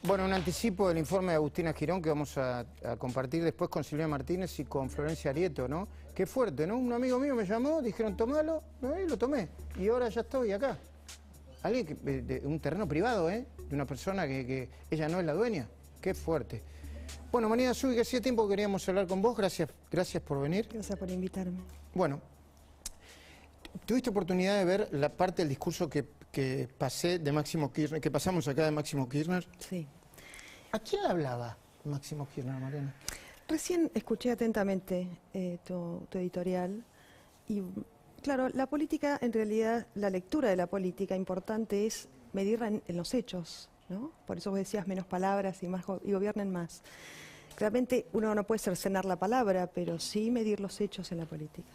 Bueno, un anticipo del informe de Agustina Girón que vamos a compartir después con Silvia Martínez y con Florencia Arieto, ¿no? Qué fuerte, ¿no? Un amigo mío me llamó, dijeron, tomalo, y lo tomé. Y ahora ya estoy acá. Alguien de un terreno privado, ¿eh? De una persona que ella no es la dueña. Qué fuerte. Bueno, Marina Zubik, que hacía tiempo que queríamos hablar con vos. Gracias por venir. Gracias por invitarme. Bueno, ¿tuviste oportunidad de ver la parte del discurso que pasé de Máximo Kirchner, que pasamos acá de Máximo Kirchner? Sí. ¿A quién le hablaba Máximo Kirchner, Mariana? Recién escuché atentamente tu editorial y, claro, la política, en realidad, la lectura de la política importante es medirla en los hechos, ¿no? Por eso vos decías menos palabras y gobiernen más. Claramente uno no puede cercenar la palabra, pero sí medir los hechos en la política.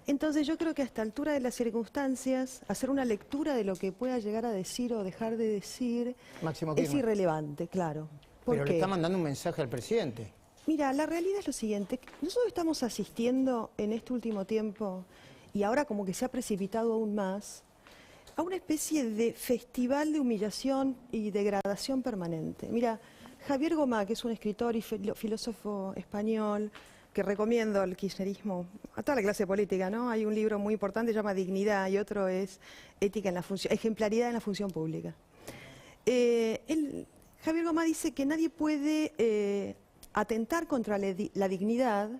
Entonces yo creo que a esta altura de las circunstancias, hacer una lectura de lo que pueda llegar a decir o dejar de decir es irrelevante, claro. Pero le está mandando un mensaje al presidente. Mira, la realidad es lo siguiente, nosotros estamos asistiendo en este último tiempo, y ahora como que se ha precipitado aún más, a una especie de festival de humillación y degradación permanente. Mira, Javier Gomá, que es un escritor y filósofo español, que recomiendo al kirchnerismo, a toda la clase política, ¿no? Hay un libro muy importante, se llama Dignidad, y otro es Ética en la función, Ejemplaridad en la función pública. Javier Gomá dice que nadie puede atentar contra la dignidad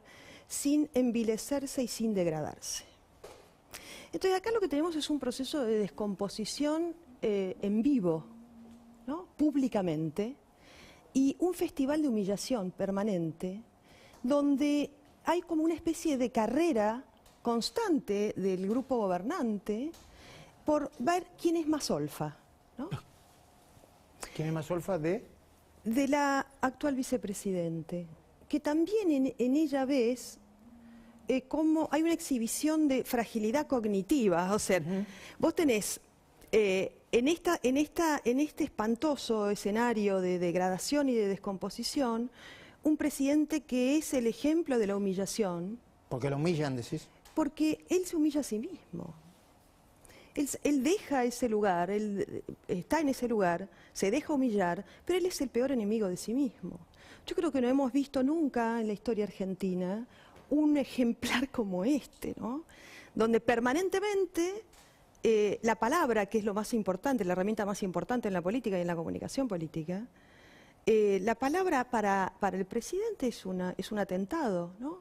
sin envilecerse y sin degradarse. Entonces acá lo que tenemos es un proceso de descomposición en vivo, ¿no? Públicamente, y un festival de humillación permanente, donde hay como una especie de carrera constante del grupo gobernante por ver quién es más olfa, ¿no? ¿Quién es más olfa de la actual vicepresidente, que también en ella ves como hay una exhibición de fragilidad cognitiva. O sea, vos tenés en este espantoso escenario de degradación y de descomposición un presidente que es el ejemplo de la humillación. ¿Porque lo humillan, decís? Porque él se humilla a sí mismo. Él deja ese lugar, él está en ese lugar, se deja humillar, pero él es el peor enemigo de sí mismo. Yo creo que no hemos visto nunca en la historia argentina un ejemplar como este, ¿no? Donde permanentemente la palabra, que es lo más importante, la herramienta más importante en la política y en la comunicación política, la palabra para el presidente es un atentado, ¿no?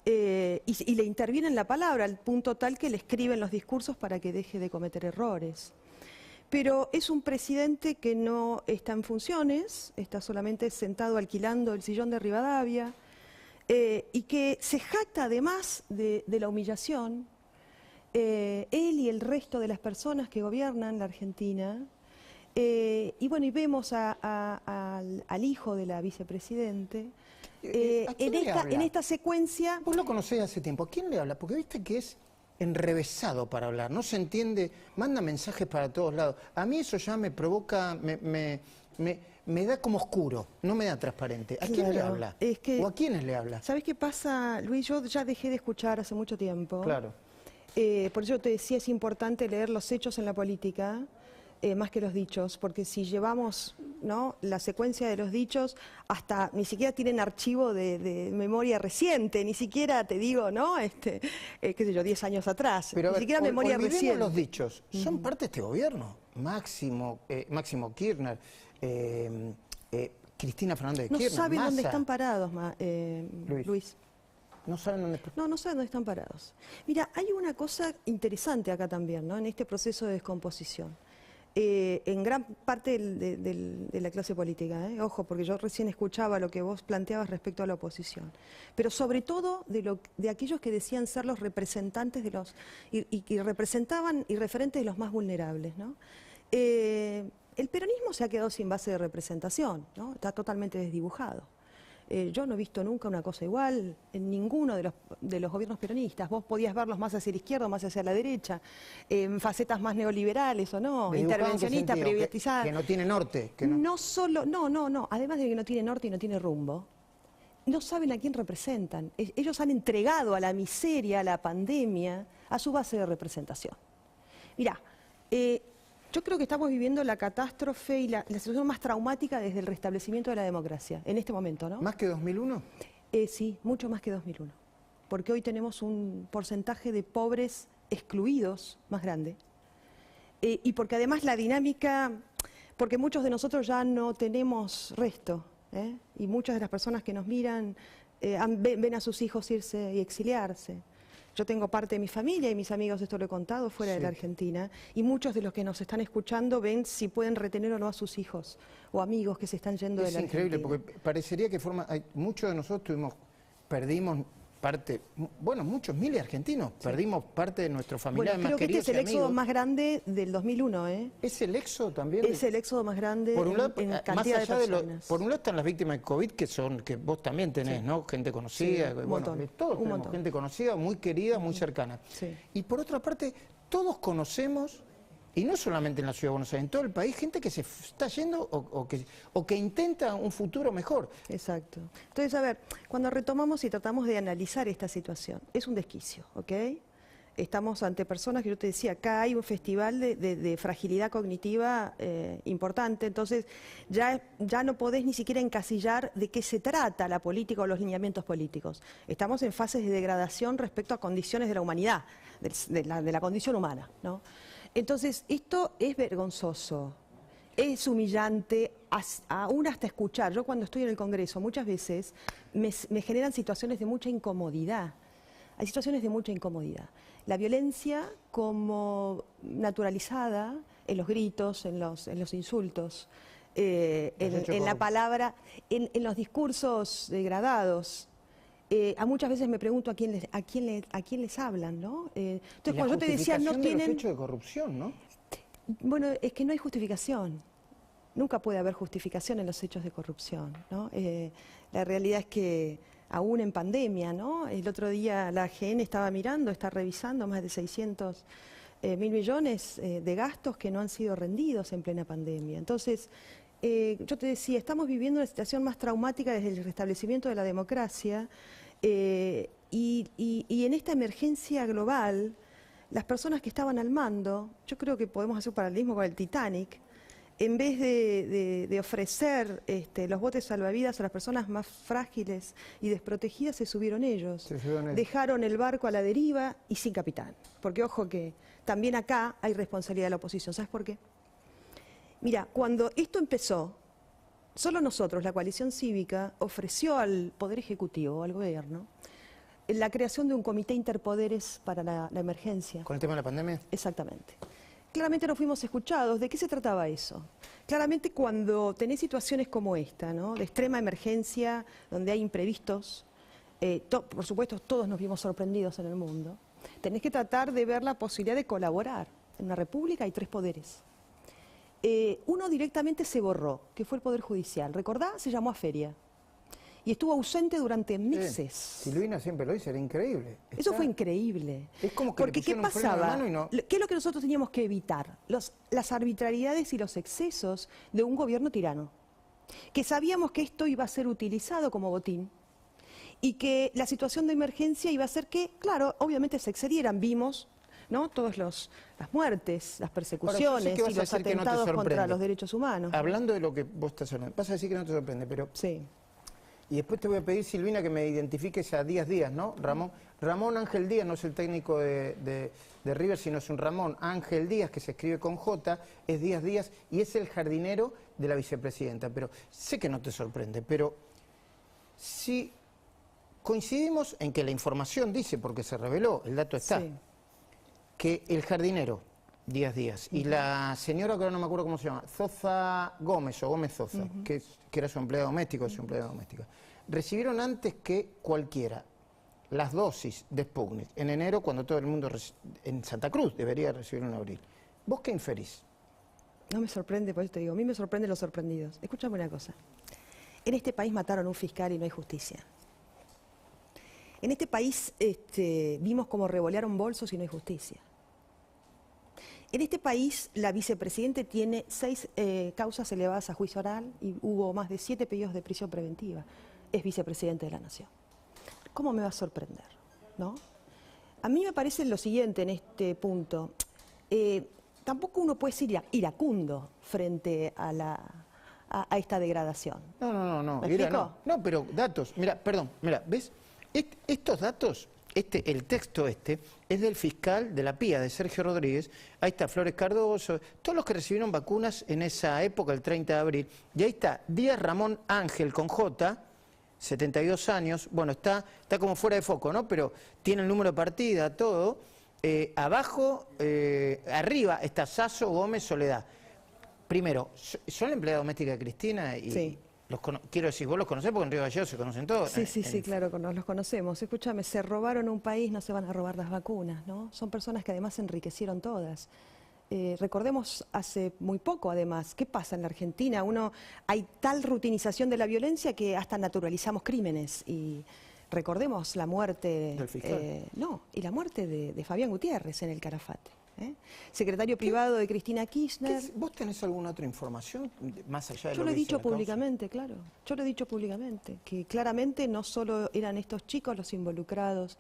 Y le interviene en la palabra al punto tal que le escriben los discursos para que deje de cometer errores. Pero es un presidente que no está en funciones, está solamente sentado alquilando el sillón de Rivadavia, y que se jacta además de la humillación, él y el resto de las personas que gobiernan la Argentina. Y bueno, y vemos al hijo de la vicepresidente en esta secuencia. Vos lo conocés hace tiempo. ¿A quién le habla? Porque viste que es enrevesado para hablar, no se entiende, manda mensajes para todos lados. A mí eso ya me provoca, me da como oscuro, no me da transparente. ¿A quién le habla? ¿O a quiénes le habla? ¿Sabés qué pasa, Luis? Yo ya dejé de escuchar hace mucho tiempo. Claro. Por eso te decía, es importante leer los hechos en la política, más que los dichos, porque si llevamos, ¿no?, la secuencia de los dichos, hasta ni siquiera tienen archivo de memoria reciente, ni siquiera, te digo, ¿no?, qué sé yo, 10 años atrás, pero ni siquiera memoria reciente. Los dichos, ¿son parte de este gobierno? Máximo Kirchner, Cristina Fernández de Kirchner, no saben Massa. Dónde están parados, Luis. ¿No saben dónde están? No saben dónde están parados. Mira, hay una cosa interesante acá también, ¿no?, en este proceso de descomposición. En gran parte de la clase política, ojo, porque yo recién escuchaba lo que vos planteabas respecto a la oposición, pero sobre todo de aquellos que decían ser los representantes y representaban y referentes de los más vulnerables, ¿no? El peronismo se ha quedado sin base de representación, ¿no? Está totalmente desdibujado. Yo no he visto nunca una cosa igual en ninguno de los gobiernos peronistas. Vos podías verlos más hacia la izquierda o más hacia la derecha, en facetas más neoliberales o no, intervencionistas, privatizadas. Que no tiene norte. No solo, no, además de que no tiene norte y no tiene rumbo, no saben a quién representan. Ellos han entregado a la miseria, a la pandemia, a su base de representación. Mirá, Yo creo que estamos viviendo la catástrofe y la situación más traumática desde el restablecimiento de la democracia, en este momento, ¿no? ¿Más que 2001? Sí, mucho más que 2001. Porque hoy tenemos un porcentaje de pobres excluidos más grande. Y porque además la dinámica, porque muchos de nosotros ya no tenemos resto, ¿eh? Y muchas de las personas que nos miran ven a sus hijos irse y exiliarse. Yo tengo parte de mi familia y mis amigos, esto lo he contado, fuera de la Argentina, y muchos de los que nos están escuchando ven si pueden retener o no a sus hijos o amigos que se están yendo de la Argentina. Es increíble, porque parecería que muchos de nosotros perdimos parte, bueno, muchos miles de argentinos, perdimos parte de nuestros familiares más queridos y amigos. Creo que este es el éxodo más grande del 2001, ¿eh? ¿Es el éxodo también? Es el éxodo más grande por un lado, en más cantidad allá de personas. por un lado están las víctimas de COVID, que vos también tenés, ¿no? Gente conocida, Sí, un bueno, montón, todos un tenemos montón. gente conocida, muy querida, muy cercana. Sí. Y por otra parte, todos conocemos, y no solamente en la Ciudad de Buenos Aires, en todo el país, gente que se está yendo o que intenta un futuro mejor. Exacto. Entonces, a ver, cuando retomamos y tratamos de analizar esta situación, es un desquicio, ¿ok? Estamos ante personas que yo te decía, acá hay un festival de fragilidad cognitiva importante, entonces ya no podés ni siquiera encasillar de qué se trata la política o los lineamientos políticos. Estamos en fases de degradación respecto a condiciones de la humanidad, de la condición humana, ¿no? Entonces, esto es vergonzoso, es humillante, aún hasta escuchar. Yo cuando estoy en el Congreso muchas veces me generan situaciones de mucha incomodidad. Hay situaciones de mucha incomodidad. La violencia como naturalizada en los gritos, en los insultos, en la palabra, en los discursos degradados. A muchas veces me pregunto a quién les hablan, ¿no? Entonces, cuando yo te decía, no tienen... los hechos de corrupción, ¿no? Bueno, es que no hay justificación. Nunca puede haber justificación en los hechos de corrupción, ¿no? La realidad es que, aún en pandemia, ¿no? El otro día la AGN estaba mirando, está revisando más de 600 mil millones de gastos que no han sido rendidos en plena pandemia. Entonces, yo te decía, estamos viviendo una situación más traumática desde el restablecimiento de la democracia y en esta emergencia global, las personas que estaban al mando, yo creo que podemos hacer un paralelismo con el Titanic, en vez de ofrecer los botes salvavidas a las personas más frágiles y desprotegidas, se subieron ellos. Dejaron el barco a la deriva y sin capitán. Porque, ojo, que también acá hay responsabilidad de la oposición. ¿Sabes por qué? Mira, cuando esto empezó, solo nosotros, la coalición cívica, ofreció al Poder Ejecutivo, al Gobierno, la creación de un comité interpoderes para la emergencia. ¿Con el tema de la pandemia? Exactamente. Claramente no fuimos escuchados. ¿De qué se trataba eso? Claramente cuando tenés situaciones como esta, ¿no? De extrema emergencia, donde hay imprevistos, por supuesto todos nos vimos sorprendidos en el mundo, tenés que tratar de ver la posibilidad de colaborar. En una república hay 3 poderes. Uno directamente se borró, que fue el Poder Judicial. ¿Recordá? Se llamó a feria. Y estuvo ausente durante meses. Silvina siempre lo dice, era increíble. Eso fue increíble. Es como que porque ¿qué pasaba? ¿Qué es lo que nosotros teníamos que evitar? Las arbitrariedades y los excesos de un gobierno tirano. Que sabíamos que esto iba a ser utilizado como botín y que la situación de emergencia iba a ser que, claro, obviamente se excedieran. Vimos, ¿no? Todas las muertes, las persecuciones y los atentados contra los derechos humanos. Hablando de lo que vos estás hablando, vas a decir que no te sorprende, pero... Sí. Y después te voy a pedir, Silvina, que me identifiques a Díaz, ¿no? Ramón Ángel Díaz no es el técnico de River, sino es un Ramón Ángel Díaz, que se escribe con J, es Díaz, y es el jardinero de la vicepresidenta. Pero sé que no te sorprende, pero si coincidimos en que la información dice, porque se reveló, el dato está, que el jardinero, Díaz, y la señora, que ahora no me acuerdo cómo se llama, Zoza Gómez, o Gómez Zoza, que era su empleada doméstica, recibieron antes que cualquiera las dosis de Sputnik en enero, cuando todo el mundo en Santa Cruz debería recibir en abril. ¿Vos qué inferís? No me sorprende, por eso te digo, a mí me sorprenden los sorprendidos. Escúchame una cosa. En este país mataron a un fiscal y no hay justicia. En este país vimos cómo revolearon bolsos y no hay justicia. En este país la vicepresidenta tiene 6 causas elevadas a juicio oral y hubo más de 7 pedidos de prisión preventiva. Es vicepresidente de la Nación. ¿Cómo me va a sorprender? ¿No? A mí me parece lo siguiente en este punto. tampoco uno puede ser iracundo frente a esta degradación. No. ¿Me Mira, explico? no, pero datos. Mira, perdón, mira, ¿ves? Estos datos, el texto es del fiscal de la PIA, de Sergio Rodríguez. Ahí está Flores Cardoso, todos los que recibieron vacunas en esa época, el 30 de abril. Y ahí está Díaz Ramón Ángel con J, 72 años. Bueno, está como fuera de foco, ¿no? Pero tiene el número de partida, todo. Abajo, arriba está Sasso, Gómez, Soledad. Primero, ¿son la empleada doméstica de Cristina? Y Sí. Quiero decir, vos los conocés porque en Río Gallegos se conocen todos. Sí, claro, los conocemos. Escúchame, se robaron un país, no se van a robar las vacunas, ¿no? Son personas que además se enriquecieron todas. Recordemos hace muy poco, además, ¿qué pasa en la Argentina? Hay tal rutinización de la violencia que hasta naturalizamos crímenes. Y recordemos la muerte... ¿Del fiscal? Y la muerte de Fabián Gutiérrez en el Calafate. Secretario privado de Cristina Kirchner. ¿Vos tenés alguna otra información más allá de Yo lo lo he que dice dicho la causa? públicamente, claro. Yo lo he dicho públicamente, que claramente no solo eran estos chicos los involucrados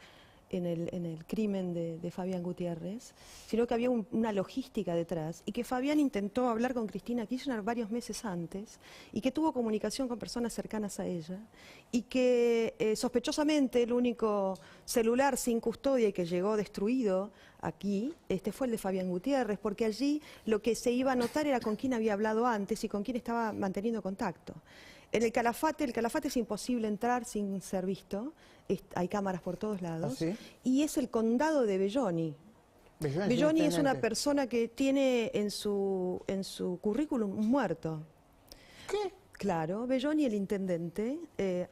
en el crimen de Fabián Gutiérrez, sino que había una logística detrás y que Fabián intentó hablar con Cristina Kirchner varios meses antes y que tuvo comunicación con personas cercanas a ella y que sospechosamente el único celular sin custodia y que llegó destruido aquí fue el de Fabián Gutiérrez, porque allí lo que se iba a notar era con quién había hablado antes y con quién estaba manteniendo contacto. En el Calafate es imposible entrar sin ser visto, hay cámaras por todos lados, ¿Ah, sí? y es el condado de Belloni. Belloni es una intendente. persona que tiene en su currículum un muerto. ¿Qué? Claro, Belloni, el intendente,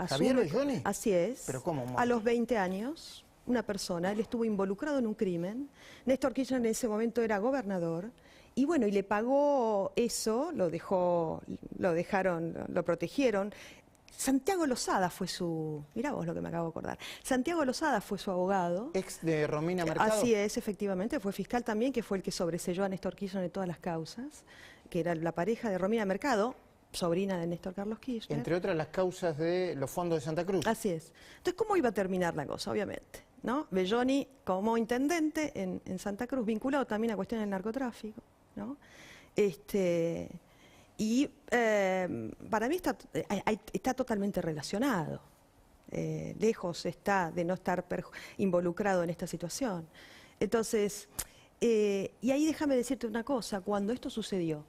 ¿Javier Belloni? Así es. ¿Pero cómo muerto? A los 20 años, una persona, él estuvo involucrado en un crimen. Néstor Kirchner en ese momento era gobernador. Y bueno, y le pagó eso, lo dejaron, lo protegieron. Santiago Lozada fue mirá vos lo que me acabo de acordar. Santiago Lozada fue su abogado. Ex de Romina Mercado. Así es, efectivamente, fue fiscal también, que fue el que sobreselló a Néstor Kirchner en todas las causas, que era la pareja de Romina Mercado, sobrina de Néstor Carlos Kirchner. Entre otras las causas de los fondos de Santa Cruz. Así es. Entonces, ¿cómo iba a terminar la cosa? Obviamente, ¿no? Belloni como intendente en Santa Cruz, vinculado también a cuestiones del narcotráfico, ¿no? Para mí está totalmente relacionado. Lejos está de no estar involucrado en esta situación. Entonces, y ahí déjame decirte una cosa, cuando esto sucedió,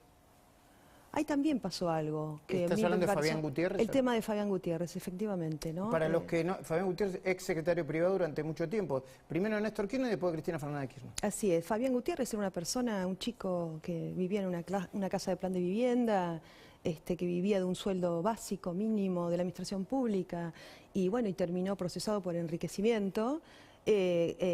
ahí también pasó algo. ¿Estás hablando de Fabián Gutiérrez? El tema de Fabián Gutiérrez, efectivamente, ¿no? Para los que no, Fabián Gutiérrez, ex secretario privado durante mucho tiempo. Primero Néstor Kirchner y después Cristina Fernández de Kirchner. Así es. Fabián Gutiérrez era una persona, un chico que vivía en una casa de plan de vivienda, que vivía de un sueldo básico, mínimo, de la administración pública, y bueno, y terminó procesado por enriquecimiento,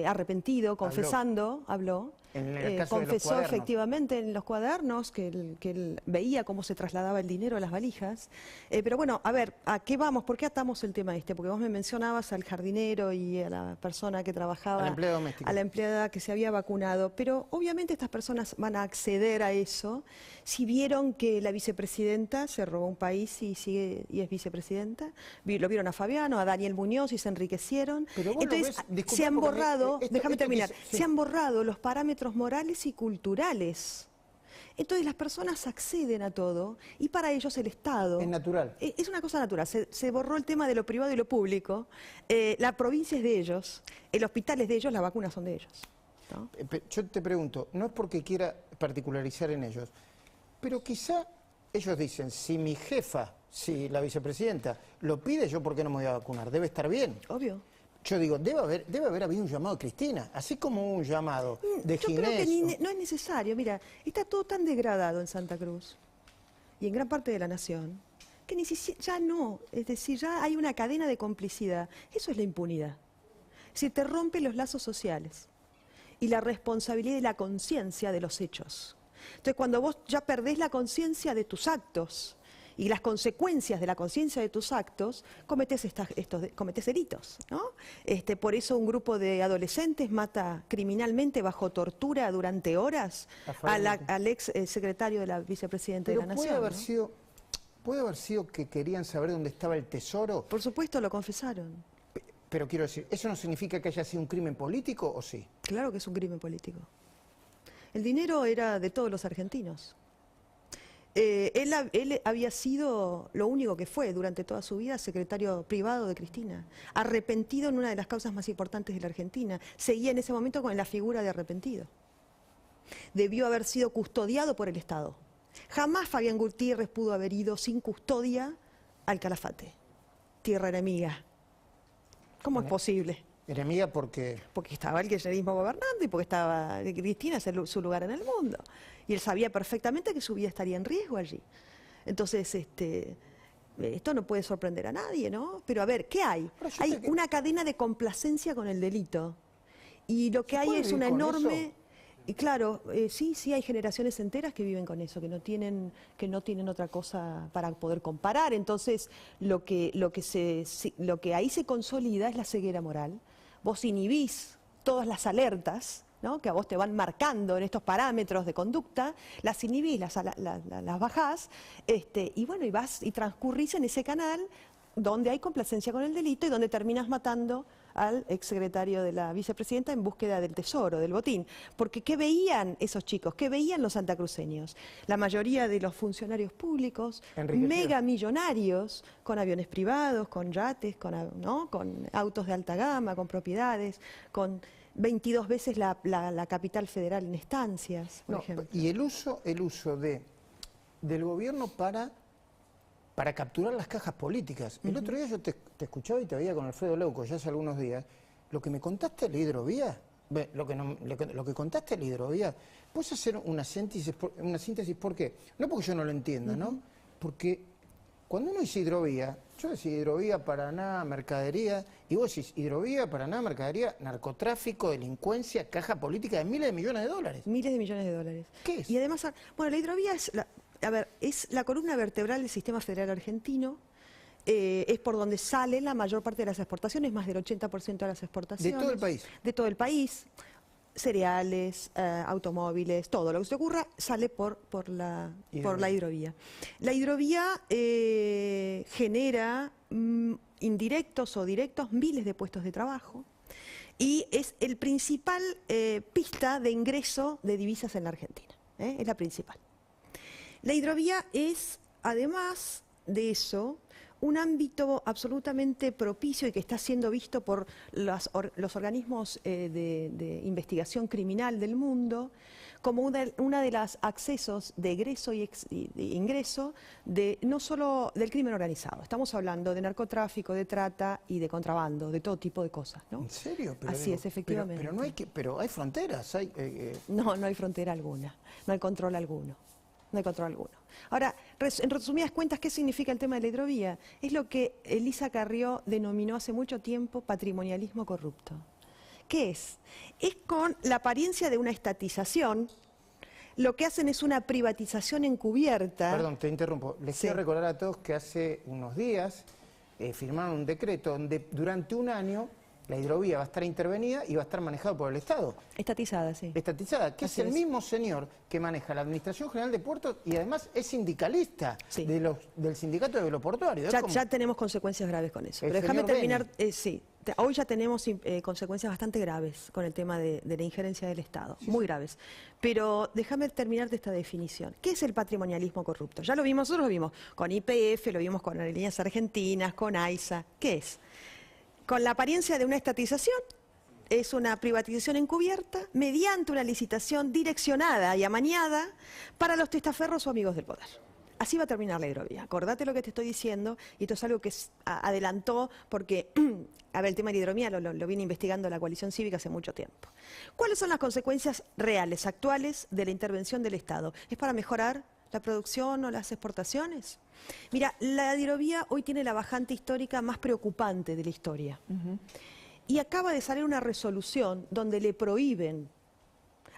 arrepentido, confesando, habló. En el caso de los confesó cuadernos. efectivamente en los cuadernos que él veía cómo se trasladaba el dinero a las valijas. Pero bueno, a ver, ¿a qué vamos? ¿Por qué atamos el tema Porque vos me mencionabas al jardinero y a la persona que trabajaba, A la empleada doméstica. a la empleada que se había vacunado. Pero obviamente estas personas van a acceder a eso si vieron que la vicepresidenta se robó un país y es vicepresidenta. Lo vieron a Fabiano, a Daniel Muñoz y se enriquecieron. Pero vos lo Entonces, ves, disculpa, se han porque borrado, déjame esto terminar, sí. se han borrado los parámetros morales y culturales. Entonces las personas acceden a todo y para ellos el Estado... Es natural. Es una cosa natural. Se borró el tema de lo privado y lo público. La provincia es de ellos, el hospital es de ellos, las vacunas son de ellos, ¿no? Yo te pregunto, no es porque quiera particularizar en ellos, pero quizá ellos dicen, si mi jefa, si la vicepresidenta lo pide, yo ¿por qué no me voy a vacunar? Debe estar bien. Obvio. Yo digo, debe haber habido un llamado de Cristina, así como un llamado de Yo Ginés. creo que no es necesario. Mira, está todo tan degradado en Santa Cruz y en gran parte de la nación que ya no. Es decir, ya hay una cadena de complicidad. Eso es la impunidad. Se te rompen los lazos sociales y la responsabilidad y la conciencia de los hechos. Entonces, cuando vos ya perdés la conciencia de tus actos y las consecuencias de la conciencia de tus actos, cometés delitos, ¿no? Por eso un grupo de adolescentes mata criminalmente bajo tortura durante horas al ex secretario de la vicepresidenta de la Nación. ¿Puede haber sido que querían saber dónde estaba el tesoro? Por supuesto, lo confesaron. Pero quiero decir, ¿eso no significa que haya sido un crimen político o sí? Claro que es un crimen político. El dinero era de todos los argentinos. Él había sido lo único que fue durante toda su vida secretario privado de Cristina, arrepentido en una de las causas más importantes de la Argentina. Seguía en ese momento con la figura de arrepentido. Debió haber sido custodiado por el Estado. Jamás Fabián Gutiérrez pudo haber ido sin custodia al Calafate, tierra enemiga. ¿Cómo es posible? Enemiga porque... Porque estaba el kirchnerismo gobernando y porque estaba Cristina en su lugar en el mundo. Y él sabía perfectamente que su vida estaría en riesgo allí. Entonces, esto no puede sorprender a nadie, ¿no? Pero a ver, ¿qué hay? Hay una cadena de complacencia con el delito. Y lo que hay es una enorme... Y claro, sí, hay generaciones enteras que viven con eso, que no tienen otra cosa para poder comparar. Entonces, lo que ahí se consolida es la ceguera moral. Vos inhibís todas las alertas, ¿no?, que a vos te van marcando en estos parámetros de conducta, las inhibís, las bajás, y bueno, y vas y transcurrís en ese canal donde hay complacencia con el delito y donde terminas matando al exsecretario de la vicepresidenta en búsqueda del tesoro, del botín. Porque ¿qué veían esos chicos? ¿Qué veían los santacruceños? La mayoría de los funcionarios públicos, megamillonarios, con aviones privados, con yates, con autos de alta gama, con propiedades, con 22 veces la capital federal en estancias, por ejemplo. Y el uso del gobierno para capturar las cajas políticas. El otro día yo te escuchaba y te veía con Alfredo Leuco, ya hace algunos días. Lo que me contaste de la hidrovía, lo que contaste de la hidrovía, ¿puedes hacer una síntesis? ¿Por qué? No porque yo no lo entienda, ¿no? Porque cuando uno dice hidrovía, yo decía hidrovía, Paraná, mercadería, y vos decís hidrovía, Paraná, mercadería, narcotráfico, delincuencia, caja política de miles de millones de dólares. Miles de millones de dólares. ¿Qué es? Y además, bueno, la hidrovía es es la columna vertebral del sistema federal argentino, es por donde sale la mayor parte de las exportaciones, más del 80% de las exportaciones. ¿De todo el país? De todo el país, cereales, automóviles, todo lo que se ocurra sale por la hidrovía. La hidrovía genera indirectos o directos miles de puestos de trabajo y es el principal pista de ingreso de divisas en la Argentina, es la principal. La hidrovía es, además de eso, un ámbito absolutamente propicio y que está siendo visto por los organismos de investigación criminal del mundo como una de los accesos de egreso y de ingreso no solo del crimen organizado. Estamos hablando de narcotráfico, de trata y de contrabando, de todo tipo de cosas, ¿no? ¿En serio? Así es, efectivamente. Pero hay fronteras. No hay frontera alguna, no hay control alguno. No hay control alguno. Ahora, en resumidas cuentas, ¿qué significa el tema de la hidrovía? Es lo que Elisa Carrió denominó hace mucho tiempo patrimonialismo corrupto. ¿Qué es? Es con la apariencia de una estatización, lo que hacen es una privatización encubierta. Perdón, te interrumpo. Les quiero recordar a todos que hace unos días firmaron un decreto donde durante un año la hidrovía va a estar intervenida y va a estar manejada por el Estado. Estatizada, sí. Estatizada, que es el mismo señor que maneja la Administración General de Puertos y además es sindicalista del sindicato de veloportuario. Ya tenemos consecuencias graves con eso. Pero déjame terminar, hoy ya tenemos consecuencias bastante graves con el tema de la injerencia del Estado, muy graves. Pero déjame terminar de esta definición. ¿Qué es el patrimonialismo corrupto? Ya lo vimos, nosotros lo vimos con YPF, lo vimos con Aerolíneas Argentinas, con AISA. ¿Qué es? Con la apariencia de una estatización, es una privatización encubierta mediante una licitación direccionada y amañada para los testaferros o amigos del poder. Así va a terminar la hidrovía. Acordate lo que te estoy diciendo, y esto es algo que adelantó porque, a ver, el tema de la hidrovía lo viene investigando la coalición cívica hace mucho tiempo. ¿Cuáles son las consecuencias reales, actuales, de la intervención del Estado? ¿Es para mejorar la producción o las exportaciones? Mira, la hidrovía hoy tiene la bajante histórica más preocupante de la historia. Y acaba de salir una resolución donde le prohíben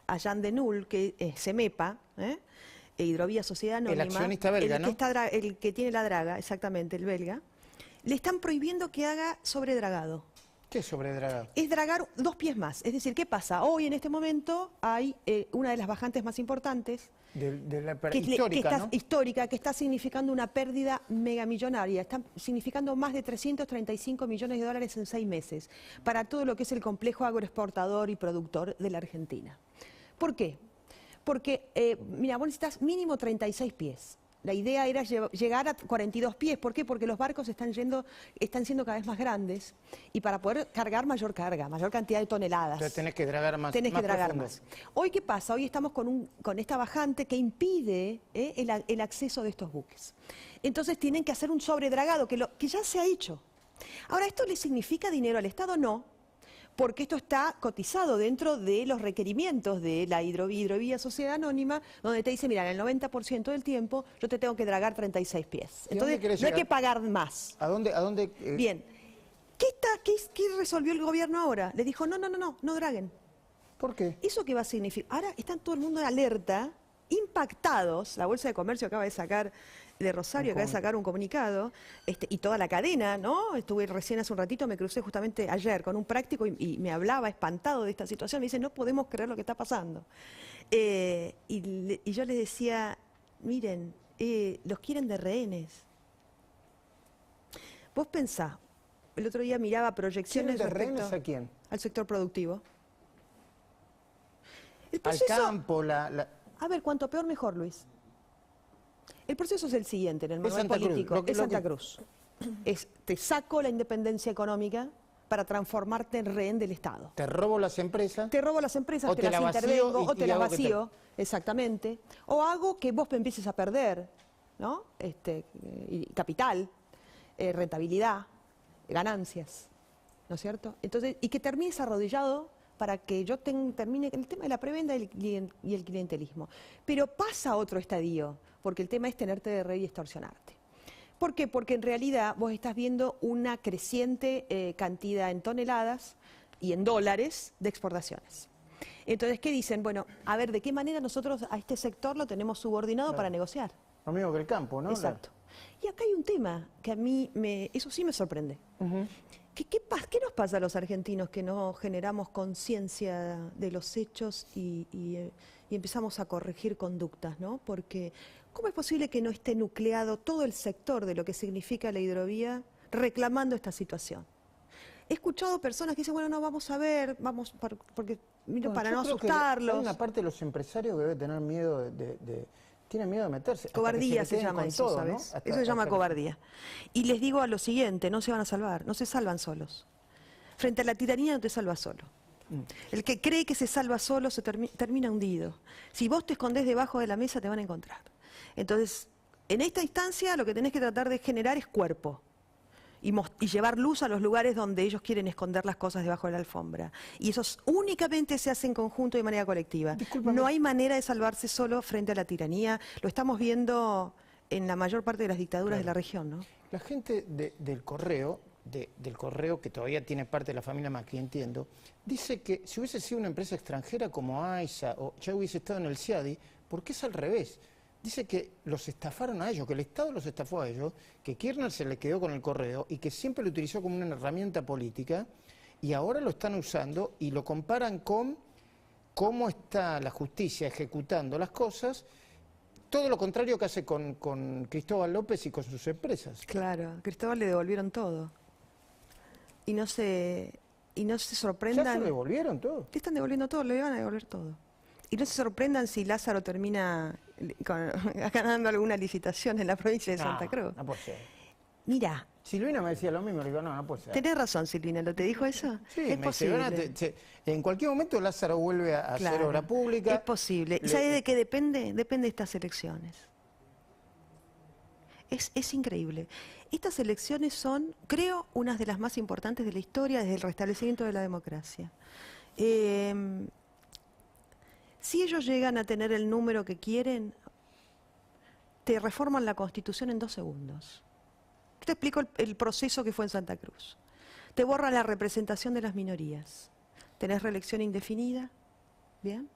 a Jean Denul, que es CEMEPA, Hidrovía Sociedad Anónima, el accionista belga, el que tiene la draga, exactamente, el belga, le están prohibiendo que haga sobredragado. ¿Qué es sobredragado? Es dragar 2 pies más. Es decir, ¿qué pasa? Hoy, en este momento, hay una de las bajantes más importantes, histórica, que está significando una pérdida megamillonaria. Está significando más de 335 millones de dólares en 6 meses para todo lo que es el complejo agroexportador y productor de la Argentina. ¿Por qué? Porque, mira, vos necesitas mínimo 36 pies. La idea era llegar a 42 pies. ¿Por qué? Porque los barcos están siendo cada vez más grandes y para poder cargar mayor carga, mayor cantidad de toneladas. Entonces tenés que dragar más. Tenés que dragar profundo. más. Hoy, ¿qué pasa? Hoy estamos con esta bajante que impide el acceso de estos buques. Entonces tienen que hacer un sobredragado, que ya se ha hecho. Ahora, ¿esto le significa dinero al Estado? No. Porque esto está cotizado dentro de los requerimientos de la Hidrovía Sociedad Anónima, donde te dice, mira, en el 90% del tiempo yo te tengo que dragar 36 pies. Entonces, no hay que pagar más. ¿A dónde? Bien. ¿Qué resolvió el gobierno ahora? Le dijo, no draguen. ¿Por qué? ¿Eso qué va a significar? Ahora están todo el mundo en alerta, impactados. La Bolsa de Comercio acaba de sacar, de Rosario, acaba de sacar un comunicado, y toda la cadena, ¿no? Estuve recién hace un ratito, me crucé justamente ayer con un práctico y me hablaba espantado de esta situación. Me dice, no podemos creer lo que está pasando. Y yo les decía, miren, los quieren de rehenes. Vos pensá, el otro día miraba proyecciones ¿Quieren de rehenes respecto a quién? al sector productivo. El Al proceso, campo, a ver, cuanto peor mejor, Luis. El proceso es el siguiente en el manual Santa Cruz, político. Es Santa Cruz. Te saco la independencia económica para transformarte en rehén del Estado. Te robo las empresas. Te robo las empresas, O te te las la vacío intervengo, o te y las hago que vacío, exactamente. O hago que vos me empieces a perder, ¿no? Y capital, rentabilidad, ganancias, ¿no es cierto? Entonces, y que termines arrodillado para que yo termine el tema de la prebenda y el clientelismo. Pero pasa otro estadio, porque el tema es tenerte de rey y extorsionarte. ¿Por qué? Porque en realidad vos estás viendo una creciente cantidad en toneladas y en dólares de exportaciones. Entonces, ¿qué dicen? Bueno, a ver, ¿de qué manera nosotros a este sector lo tenemos subordinado para negociar? Lo mismo que el campo, ¿no? Exacto. Y acá hay un tema que a mí, eso sí me sorprende. ¿Qué nos pasa a los argentinos que no generamos conciencia de los hechos y empezamos a corregir conductas, ¿no? Porque, ¿cómo es posible que no esté nucleado todo el sector de lo que significa la hidrovía reclamando esta situación? He escuchado personas que dicen, bueno, no, vamos a ver, porque para no asustarlos. Hay una parte de los empresarios que debe tener miedo tiene miedo de meterse. Cobardía se llama eso, todo, ¿sabes? ¿no? Eso se llama cobardía. Y les digo a lo siguiente, no se van a salvar, no se salvan solos. Frente a la tiranía no te salvas solo. El que cree que se salva solo se termina hundido. Si vos te escondés debajo de la mesa te van a encontrar. Entonces, en esta instancia lo que tenés que tratar de generar es cuerpo. Y llevar luz a los lugares donde ellos quieren esconder las cosas debajo de la alfombra. Y eso únicamente se hace en conjunto y de manera colectiva. Discúlpame. No hay manera de salvarse solo frente a la tiranía. Lo estamos viendo en la mayor parte de las dictaduras de la región, ¿no? La gente del correo, que todavía tiene parte de la familia Macri, entiendo, dice que si hubiese sido una empresa extranjera como AISA o ya hubiese estado en el CIADI, ¿por qué es al revés? Dice que los estafaron a ellos, que el Estado los estafó a ellos, que Kirchner se le quedó con el correo y que siempre lo utilizó como una herramienta política y ahora lo están usando y lo comparan con cómo está la justicia ejecutando las cosas, todo lo contrario que hace con Cristóbal López y con sus empresas. Claro, a Cristóbal le devolvieron todo. Y no se sorprendan. ¿Ya se devolvieron todo? Le están devolviendo todo, le van a devolver todo. Y no se sorprendan si Lázaro termina ganando alguna licitación en la provincia de Santa Cruz. No puede ser. Mira. Silvina me decía lo mismo, le digo, no puede ser. Tenés razón, Silvina, ¿lo te dijo eso? Sí, es me posible. dice, en cualquier momento Lázaro vuelve a hacer obra pública. Es posible. ¿Y sabés de qué depende? Depende de estas elecciones. Es increíble. Estas elecciones son, creo, unas de las más importantes de la historia desde el restablecimiento de la democracia. Si ellos llegan a tener el número que quieren, te reforman la Constitución en 2 segundos. Yo te explico el proceso que fue en Santa Cruz. Te borran la representación de las minorías. Tenés reelección indefinida, ¿bien?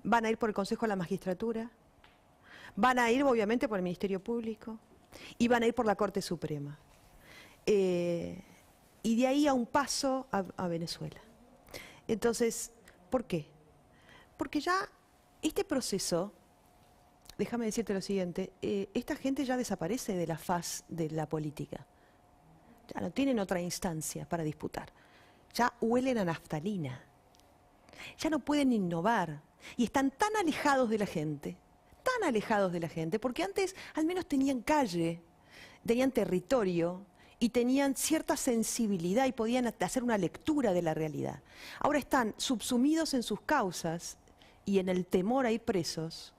Van a ir por el Consejo de la Magistratura, van a ir obviamente por el Ministerio Público y van a ir por la Corte Suprema. Y de ahí a un paso a Venezuela. Entonces, ¿por qué? Porque ya este proceso, déjame decirte lo siguiente, esta gente ya desaparece de la faz de la política. Ya no tienen otra instancia para disputar. Ya huelen a naftalina. Ya no pueden innovar. Y están tan alejados de la gente, porque antes al menos tenían calle, tenían territorio y tenían cierta sensibilidad y podían hacer una lectura de la realidad. Ahora están subsumidos en sus causas y en el temor a ir presos,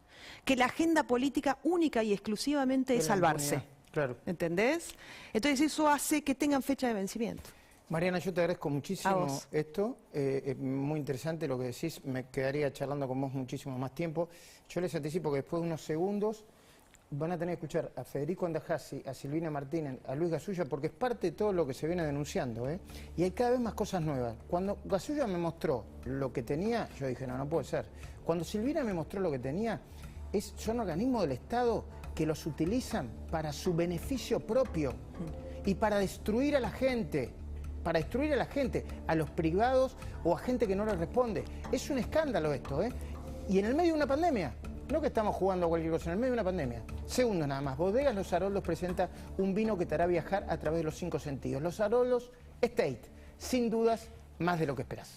que la agenda política única y exclusivamente es salvarse. Claro. ¿Entendés? Entonces eso hace que tengan fecha de vencimiento. Mariana, yo te agradezco muchísimo esto, es muy interesante lo que decís, me quedaría charlando con vos muchísimo más tiempo. Yo les anticipo que después de unos segundos van a tener que escuchar a Federico Andajasi, a Silvina Martínez, a Luis Gasulla, porque es parte de todo lo que se viene denunciando, ¿eh? Y hay cada vez más cosas nuevas. Cuando Gasulla me mostró lo que tenía, yo dije, no puede ser. Cuando Silvina me mostró lo que tenía, son organismos del Estado que los utilizan para su beneficio propio y para destruir a la gente. A los privados o a gente que no les responde. Es un escándalo esto, ¿eh? Y en el medio de una pandemia, no que estamos jugando a cualquier cosa, en el medio de una pandemia. Segundo nada más, Bodegas Los Arolos presenta un vino que te hará viajar a través de los 5 sentidos. Los Arolos Estate, sin dudas, más de lo que esperás.